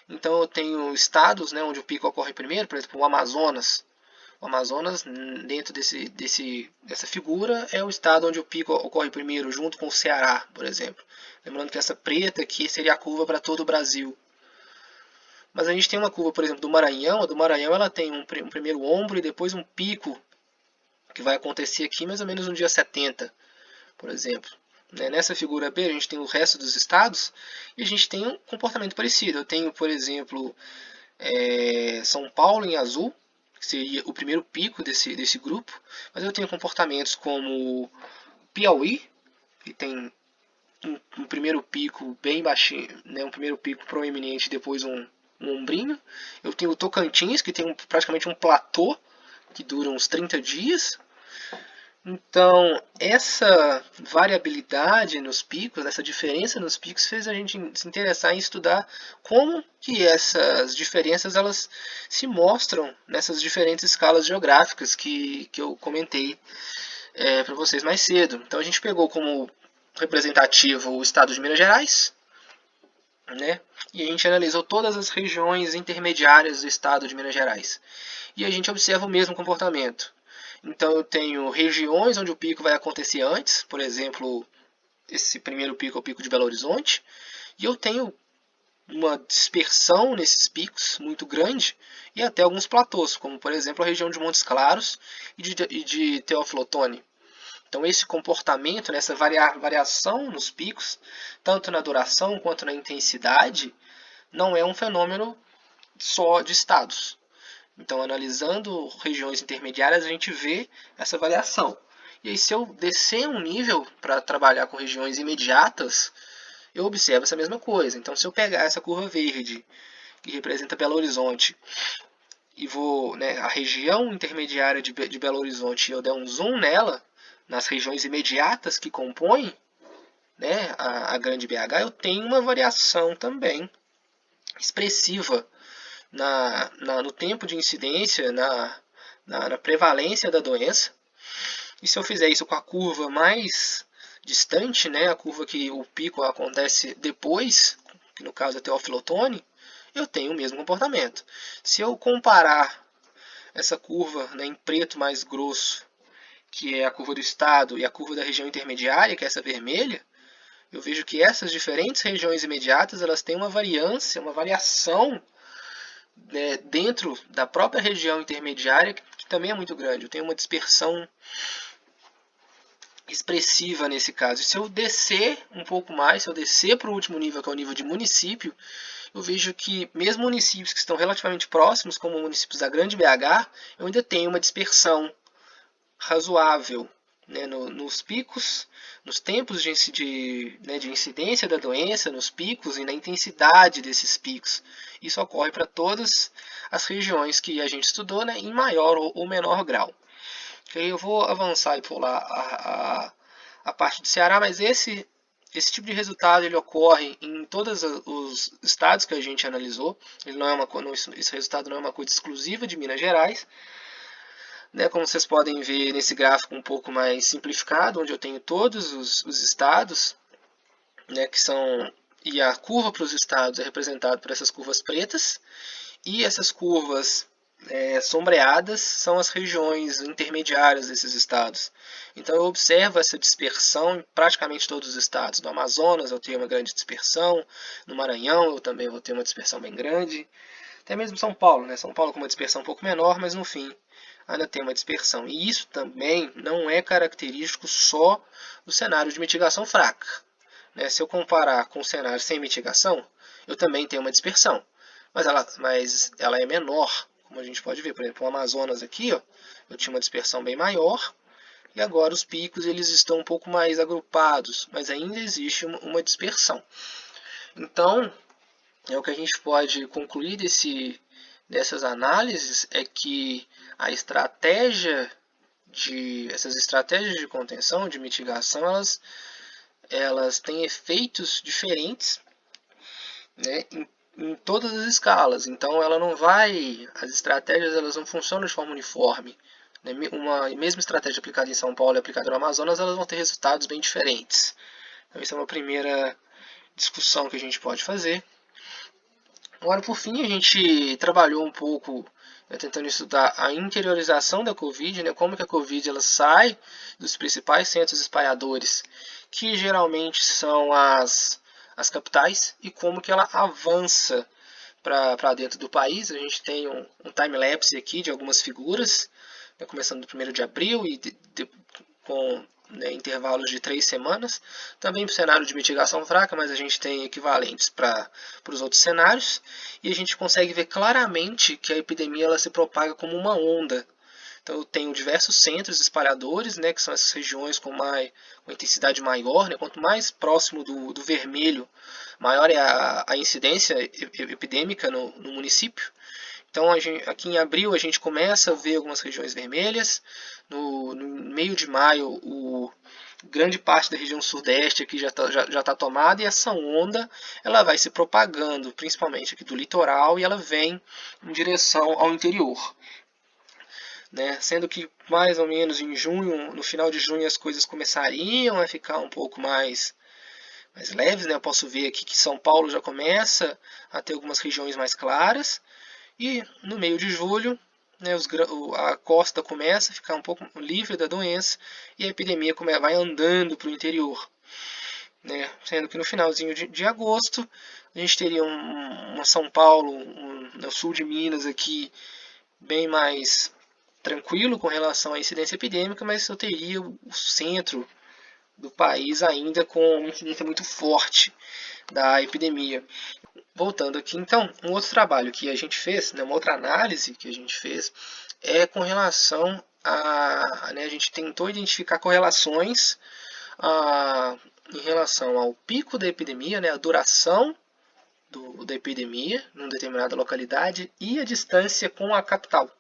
Então eu tenho estados, né, onde o pico ocorre primeiro, por exemplo, o Amazonas. O Amazonas, dentro dessa figura, é o estado onde o pico ocorre primeiro, junto com o Ceará, por exemplo. Lembrando que essa preta aqui seria a curva para todo o Brasil. Mas a gente tem uma curva, por exemplo, do Maranhão. A do Maranhão ela tem um primeiro ombro e depois um pico, que vai acontecer aqui mais ou menos no dia 70, por exemplo. Nessa figura B, a gente tem o resto dos estados e a gente tem um comportamento parecido. Eu tenho, por exemplo, São Paulo em azul, que seria o primeiro pico desse grupo, mas eu tenho comportamentos como Piauí, que tem um primeiro pico bem baixinho, um primeiro pico proeminente, depois um ombrinho. Eu tenho o Tocantins, que tem praticamente um platô, que dura uns 30 dias. Então, essa variabilidade nos picos, essa diferença nos picos, fez a gente se interessar em estudar como que essas diferenças elas se mostram nessas diferentes escalas geográficas que eu comentei para vocês mais cedo. Então, a gente pegou como representativo o estado de Minas Gerais, né? E a gente analisou todas as regiões intermediárias do estado de Minas Gerais. E a gente observa o mesmo comportamento. Então eu tenho regiões onde o pico vai acontecer antes, por exemplo, esse primeiro pico é o pico de Belo Horizonte, e eu tenho uma dispersão nesses picos muito grande e até alguns platôs, como por exemplo a região de Montes Claros e de Teófilo Otoni. Então esse comportamento, essa variação nos picos, tanto na duração quanto na intensidade, não é um fenômeno só de estados. Então, analisando regiões intermediárias, a gente vê essa variação. E aí, se eu descer um nível para trabalhar com regiões imediatas, eu observo essa mesma coisa. Então, se eu pegar essa curva verde, que representa Belo Horizonte, e vou, a região intermediária de Belo Horizonte, e eu der um zoom nela, nas regiões imediatas que compõem, a grande BH, eu tenho uma variação também expressiva no tempo de incidência, na prevalência da doença. E se eu fizer isso com a curva mais distante, a curva que o pico acontece depois, que no caso é Teófilo Otoni, eu tenho o mesmo comportamento. Se eu comparar essa curva em preto mais grosso, que é a curva do estado, e a curva da região intermediária, que é essa vermelha, eu vejo que essas diferentes regiões imediatas elas têm uma variância, uma variação dentro da própria região intermediária, que também é muito grande. Eu tenho uma dispersão expressiva nesse caso. Se eu descer um pouco mais, se eu descer para o último nível, que é o nível de município, eu vejo que mesmo municípios que estão relativamente próximos, como municípios da grande BH, eu ainda tenho uma dispersão razoável nos picos, nos tempos de incidência da doença, nos picos e na intensidade desses picos. Isso ocorre para todas as regiões que a gente estudou, em maior ou menor grau. Okay, eu vou avançar e pular a parte do Ceará, mas esse tipo de resultado ele ocorre em todos os estados que a gente analisou. Ele não é esse resultado não é uma coisa exclusiva de Minas Gerais. Como vocês podem ver nesse gráfico um pouco mais simplificado, onde eu tenho todos os estados, que são, e a curva para os estados é representada por essas curvas pretas, e essas curvas sombreadas são as regiões intermediárias desses estados. Então eu observo essa dispersão em praticamente todos os estados. No Amazonas eu tenho uma grande dispersão, no Maranhão eu também vou ter uma dispersão bem grande, até mesmo São Paulo, São Paulo com uma dispersão um pouco menor, mas no fim ainda tem uma dispersão. E isso também não é característico só do cenário de mitigação fraca. Se eu comparar com o cenário sem mitigação, eu também tenho uma dispersão. Mas ela é menor, como a gente pode ver. Por exemplo, o Amazonas aqui, eu tinha uma dispersão bem maior, e agora os picos eles estão um pouco mais agrupados, mas ainda existe uma dispersão. Então, o que a gente pode concluir dessas análises é que essas estratégias de contenção, de mitigação, elas têm efeitos diferentes em todas as escalas. Então as estratégias elas não funcionam de forma uniforme. Uma mesma estratégia aplicada em São Paulo e aplicada no Amazonas, elas vão ter resultados bem diferentes. Então essa é uma primeira discussão que a gente pode fazer. Agora, por fim, a gente trabalhou um pouco tentando estudar a interiorização da Covid, como que a Covid ela sai dos principais centros espalhadores, que geralmente são as capitais, e como que ela avança para dentro do país. A gente tem um time-lapse aqui de algumas figuras, né, começando do 1º de abril e com, né, intervalos de 3 semanas. Também para o cenário de mitigação fraca, mas a gente tem equivalentes para os outros cenários. E a gente consegue ver claramente que a epidemia ela se propaga como uma onda. Então eu tenho diversos centros espalhadores, né, que são essas regiões com intensidade maior, né, quanto mais próximo do vermelho, maior é a incidência epidêmica no município. Então aqui em abril a gente começa a ver algumas regiões vermelhas, no meio de maio grande parte da região sudeste aqui já está tomada, e essa onda ela vai se propagando, principalmente aqui do litoral, e ela vem em direção ao interior. Né? Sendo que mais ou menos em junho, no final de junho, as coisas começariam a ficar um pouco mais leves. Né? Eu posso ver aqui que São Paulo já começa a ter algumas regiões mais claras, e no meio de julho, né, a costa começa a ficar um pouco livre da doença e a epidemia vai andando para o interior. Né? Sendo que no finalzinho de agosto a gente teria uma São Paulo, no sul de Minas aqui, bem mais tranquilo com relação à incidência epidêmica, mas eu teria o centro do país ainda com uma incidência muito forte da epidemia. Voltando aqui, então, um outro trabalho que a gente fez, né, uma outra análise que a gente fez, é com relação né, a gente tentou identificar correlações em relação ao pico da epidemia, né, a duração da epidemia em uma determinada localidade e a distância com a capital,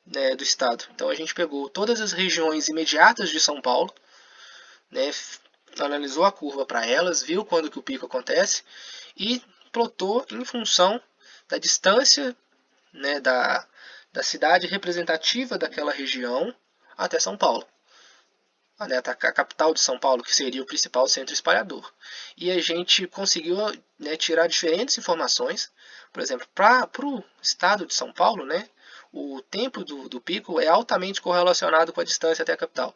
né, do estado. Então a gente pegou todas as regiões imediatas de São Paulo, né, analisou a curva para elas, viu quando que o pico acontece e plotou em função da distância, né, da cidade representativa daquela região até São Paulo, a capital de São Paulo, que seria o principal centro espalhador. E a gente conseguiu, né, tirar diferentes informações. Por exemplo, para o estado de São Paulo, né, o tempo do pico é altamente correlacionado com a distância até a capital.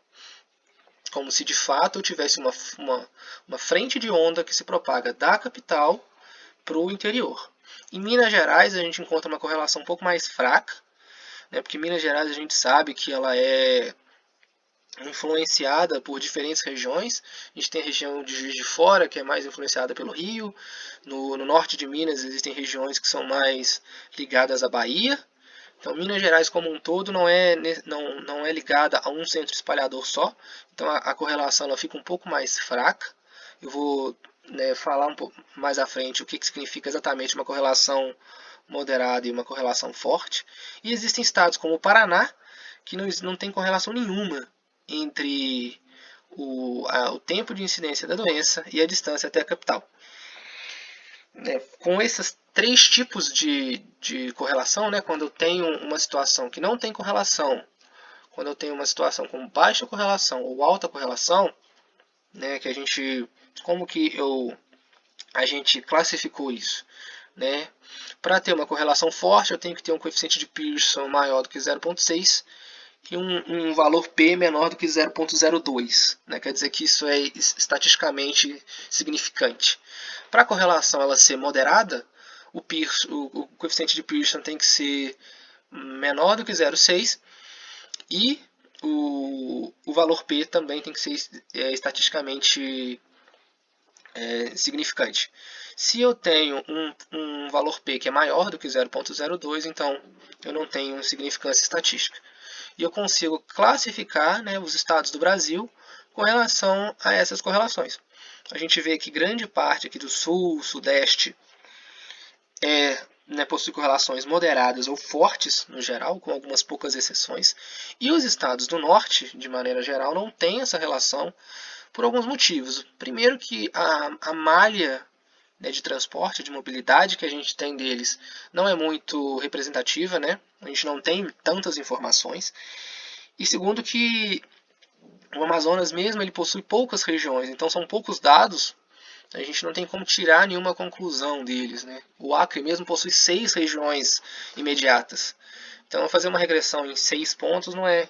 Como se de fato eu tivesse uma frente de onda que se propaga da capital para o interior. Em Minas Gerais a gente encontra uma correlação um pouco mais fraca, né, porque Minas Gerais a gente sabe que ela é influenciada por diferentes regiões. A gente tem a região de Juiz de Fora, que é mais influenciada pelo Rio. No norte de Minas existem regiões que são mais ligadas à Bahia. Então, Minas Gerais como um todo não é ligada a um centro espalhador só. Então, a correlação ela fica um pouco mais fraca. Eu vou, né, falar um pouco mais à frente o que significa exatamente uma correlação moderada e uma correlação forte. E existem estados como o Paraná, que não tem correlação nenhuma entre o tempo de incidência da doença e a distância até a capital. Com esses 3 tipos de correlação, né, quando eu tenho uma situação que não tem correlação, quando eu tenho uma situação com baixa correlação ou alta correlação, né, que como que a gente classificou isso? Né? Para ter uma correlação forte, eu tenho que ter um coeficiente de Pearson maior do que 0,6 e um valor P menor do que 0,02. Né? Quer dizer que isso é estatisticamente significante. Para a correlação ela ser moderada, o coeficiente de Pearson tem que ser menor do que 0,6 e o valor P também tem que ser estatisticamente significante. Se eu tenho um valor P que é maior do que 0,02, então eu não tenho significância estatística. E eu consigo classificar, né, os estados do Brasil com relação a essas correlações. A gente vê que grande parte aqui do sul, sudeste, possui correlações moderadas ou fortes no geral, com algumas poucas exceções. E os estados do norte, de maneira geral, não têm essa relação por alguns motivos. Primeiro que a malha, né, de transporte, de mobilidade que a gente tem deles não é muito representativa, né? A gente não tem tantas informações. E segundo que o Amazonas mesmo ele possui poucas regiões, então são poucos dados, a gente não tem como tirar nenhuma conclusão deles. Né? O Acre mesmo possui 6 regiões imediatas. Então fazer uma regressão em 6 pontos a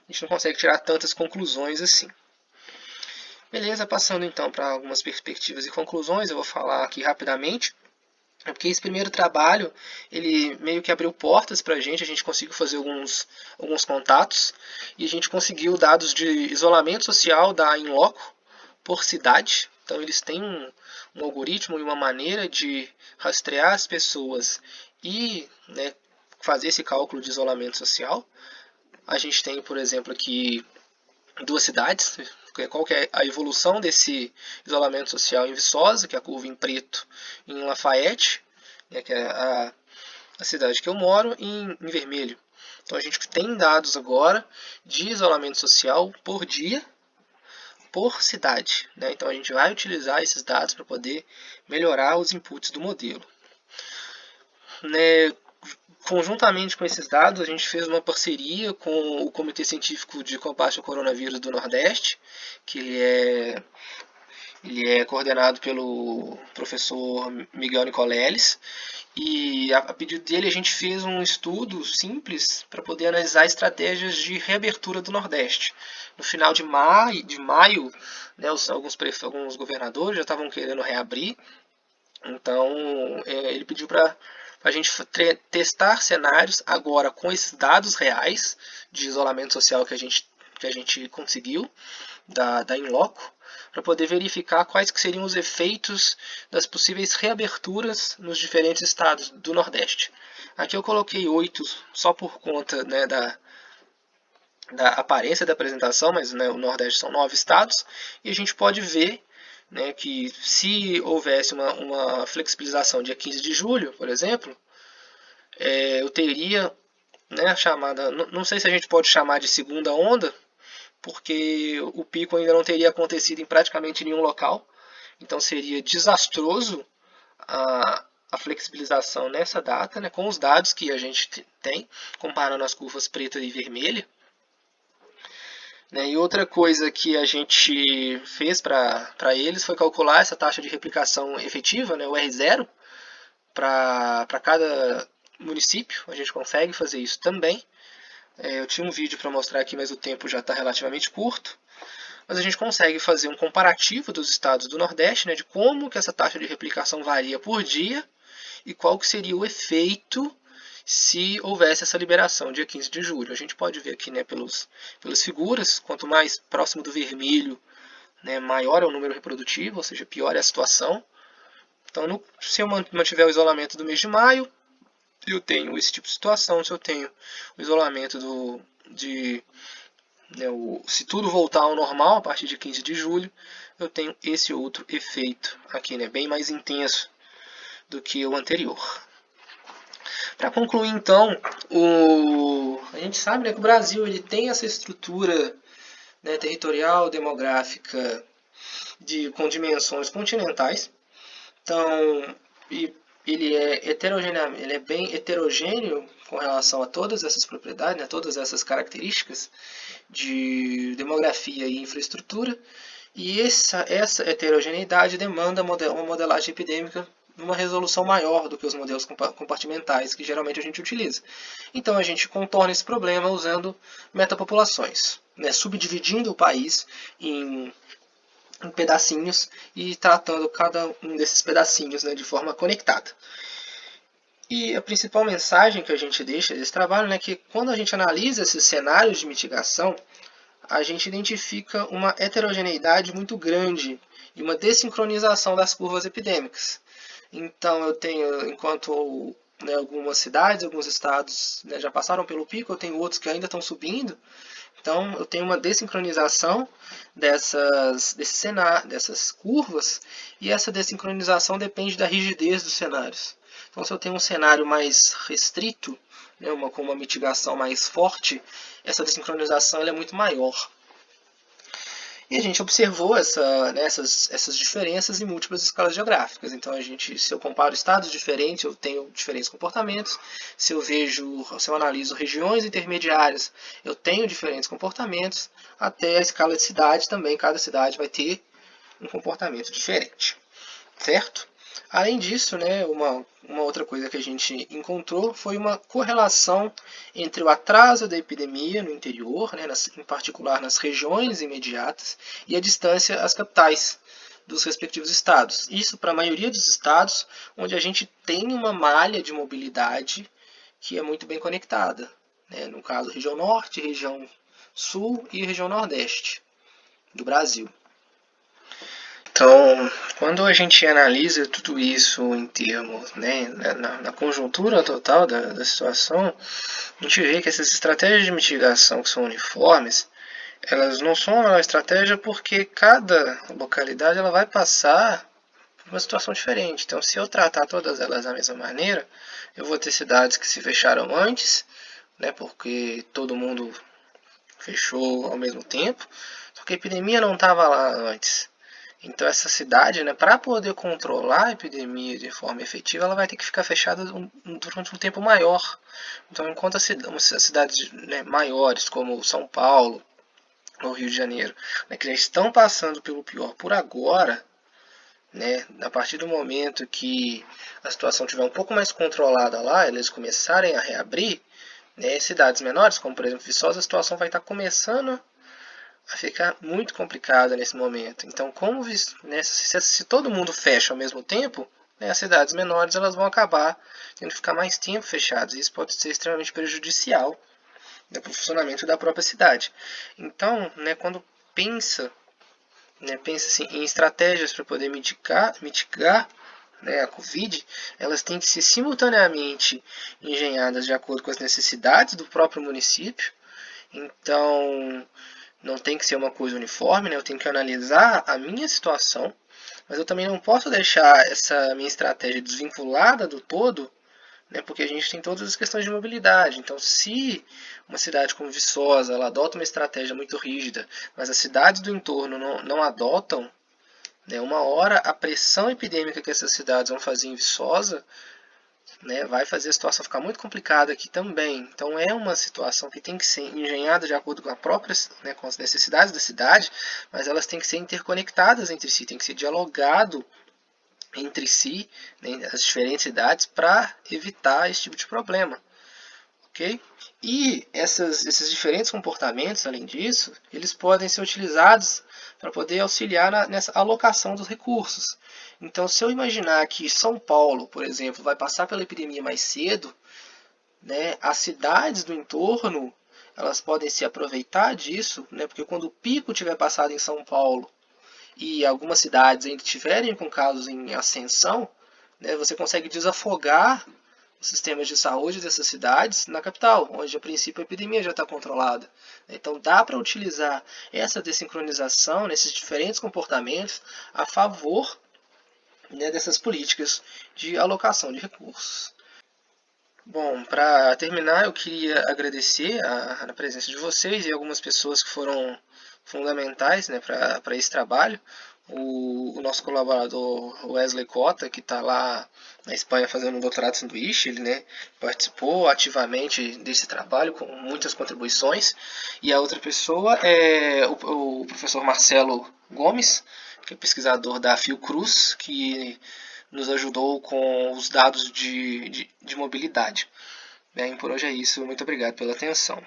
gente não consegue tirar tantas conclusões assim. Beleza, passando então para algumas perspectivas e conclusões, eu vou falar aqui rapidamente. É porque esse primeiro trabalho, ele meio que abriu portas para a gente conseguiu fazer alguns contatos, e a gente conseguiu dados de isolamento social da Inloco por cidade. Então eles têm um algoritmo e uma maneira de rastrear as pessoas e, né, fazer esse cálculo de isolamento social. A gente tem, por exemplo, aqui duas cidades, qual que é a evolução desse isolamento social em Viçosa, que é a curva em preto, em Lafayette, né, que é a cidade que eu moro, em vermelho. Então a gente tem dados agora de isolamento social por dia, por cidade. Né? Então a gente vai utilizar esses dados para poder melhorar os inputs do modelo. Né? Conjuntamente com esses dados, a gente fez uma parceria com o Comitê Científico de Combate ao Coronavírus do Nordeste, que ele é coordenado pelo professor Miguel Nicoleles, e a pedido dele a gente fez um estudo simples para poder analisar estratégias de reabertura do Nordeste. No final de maio, né, alguns governadores já estavam querendo reabrir, então ele pediu para a gente testar cenários agora com esses dados reais de isolamento social que a gente conseguiu da Inloco, para poder verificar quais que seriam os efeitos das possíveis reaberturas nos diferentes estados do Nordeste. Aqui eu coloquei 8 só por conta, né, da aparência da apresentação, mas, né, o Nordeste são 9 estados, e a gente pode ver, né, que se houvesse uma flexibilização dia 15 de julho, por exemplo, eu teria, né, a chamada, não sei se a gente pode chamar de segunda onda, porque o pico ainda não teria acontecido em praticamente nenhum local, então seria desastroso a flexibilização nessa data, né, com os dados que a gente tem, comparando as curvas preta e vermelha. Né, e outra coisa que a gente fez para eles foi calcular essa taxa de replicação efetiva, né, o R0, para cada município. A gente consegue fazer isso também. Eu tinha um vídeo para mostrar aqui, mas o tempo já está relativamente curto. Mas a gente consegue fazer um comparativo dos estados do Nordeste, né, de como que essa taxa de replicação varia por dia e qual que seria o efeito se houvesse essa liberação dia 15 de julho. A gente pode ver aqui, né, pelas figuras, quanto mais próximo do vermelho, né, maior é o número reprodutivo, ou seja, pior é a situação. Então, se eu mantiver o isolamento do mês de maio, eu tenho esse tipo de situação. Se eu tenho o isolamento se tudo voltar ao normal a partir de 15 de julho, eu tenho esse outro efeito aqui, né, bem mais intenso do que o anterior. Para concluir, então, a gente sabe, né, que o Brasil ele tem essa estrutura, né, territorial, demográfica, com dimensões continentais. Então, ele é bem heterogêneo com relação a todas essas propriedades, né, todas essas características de demografia e infraestrutura. E essa heterogeneidade demanda uma modelagem epidêmica numa resolução maior do que os modelos compartimentais que geralmente a gente utiliza. Então a gente contorna esse problema usando metapopulações, né, subdividindo o país em pedacinhos e tratando cada um desses pedacinhos, né, de forma conectada. E a principal mensagem que a gente deixa desse trabalho, né, é que quando a gente analisa esses cenários de mitigação, a gente identifica uma heterogeneidade muito grande e uma desincronização das curvas epidêmicas. Então eu tenho, enquanto, né, algumas cidades, alguns estados, né, já passaram pelo pico, eu tenho outros que ainda estão subindo. Então eu tenho uma desincronização dessas curvas, e essa desincronização depende da rigidez dos cenários. Então se eu tenho um cenário mais restrito, né, com uma mitigação mais forte, essa desincronização ela é muito maior. E a gente observou essas diferenças em múltiplas escalas geográficas. Então, se eu comparo estados diferentes, eu tenho diferentes comportamentos. Se eu analiso regiões intermediárias, eu tenho diferentes comportamentos. Até a escala de cidade também, cada cidade vai ter um comportamento diferente. Certo? Além disso, né, uma outra coisa que a gente encontrou foi uma correlação entre o atraso da epidemia no interior, né, em particular nas regiões imediatas, e a distância às capitais. dos respectivos estados. Isso para a maioria dos estados onde a gente tem uma malha de mobilidade que é muito bem conectada, né? No caso, região norte, região sul e região nordeste do Brasil. Então, quando a gente analisa tudo isso em termos, né, na conjuntura total da situação, a gente vê que essas estratégias de mitigação que são uniformes, elas não são uma estratégia porque cada localidade ela vai passar por uma situação diferente. Então, se eu tratar todas elas da mesma maneira, eu vou ter cidades que se fecharam antes, né, porque todo mundo fechou ao mesmo tempo, só que a epidemia não estava lá antes. Então essa cidade, né, para poder controlar a epidemia de forma efetiva, ela vai ter que ficar fechada durante um tempo maior. Então enquanto as cidades, né, maiores, como São Paulo ou Rio de Janeiro, né, que já estão passando pelo pior por agora, né, a partir do momento que a situação estiver um pouco mais controlada lá, eles começarem a reabrir, né, cidades menores, como por exemplo Viçosa, a situação vai estar começando a ficar muito complicada nesse momento. Então, como, né, se todo mundo fecha ao mesmo tempo, né, as cidades menores elas vão acabar tendo que ficar mais tempo fechadas. Isso pode ser extremamente prejudicial, né, para o funcionamento da própria cidade. Então, né, quando pensa assim, em estratégias para poder mitigar, né, a Covid, elas têm que ser simultaneamente engenhadas de acordo com as necessidades do próprio município. Então, não tem que ser uma coisa uniforme, né? Eu tenho que analisar a minha situação, mas eu também não posso deixar essa minha estratégia desvinculada do todo, né? Porque a gente tem todas as questões de mobilidade. Então, se uma cidade como Viçosa ela adota uma estratégia muito rígida, mas as cidades do entorno não adotam, né? Uma hora a pressão epidêmica que essas cidades vão fazer em Viçosa, né, vai fazer a situação ficar muito complicada aqui também. Então é uma situação que tem que ser engenhada de acordo com, né, com as necessidades da cidade, mas elas têm que ser interconectadas entre si, tem que ser dialogado entre si, né, as diferentes cidades, para evitar esse tipo de problema. Okay? E esses diferentes comportamentos, além disso, eles podem ser utilizados para poder auxiliar nessa alocação dos recursos. Então, se eu imaginar que São Paulo, por exemplo, vai passar pela epidemia mais cedo, né, as cidades do entorno elas podem se aproveitar disso, né, porque quando o pico tiver passado em São Paulo e algumas cidades ainda estiverem com casos em ascensão, né, você consegue desafogar os sistemas de saúde dessas cidades na capital, onde a princípio a epidemia já está controlada. Então dá para utilizar essa desincronização nesses diferentes comportamentos a favor, né, dessas políticas de alocação de recursos. Bom, para terminar, eu queria agradecer a presença de vocês e algumas pessoas que foram fundamentais, né, para esse trabalho. O nosso colaborador Wesley Cota, que está lá na Espanha fazendo um doutorado de sanduíche, ele, né, participou ativamente desse trabalho com muitas contribuições. E a outra pessoa é o professor Marcelo Gomes, que é pesquisador da Fiocruz, que nos ajudou com os dados de mobilidade. Bem, por hoje é isso. Muito obrigado pela atenção.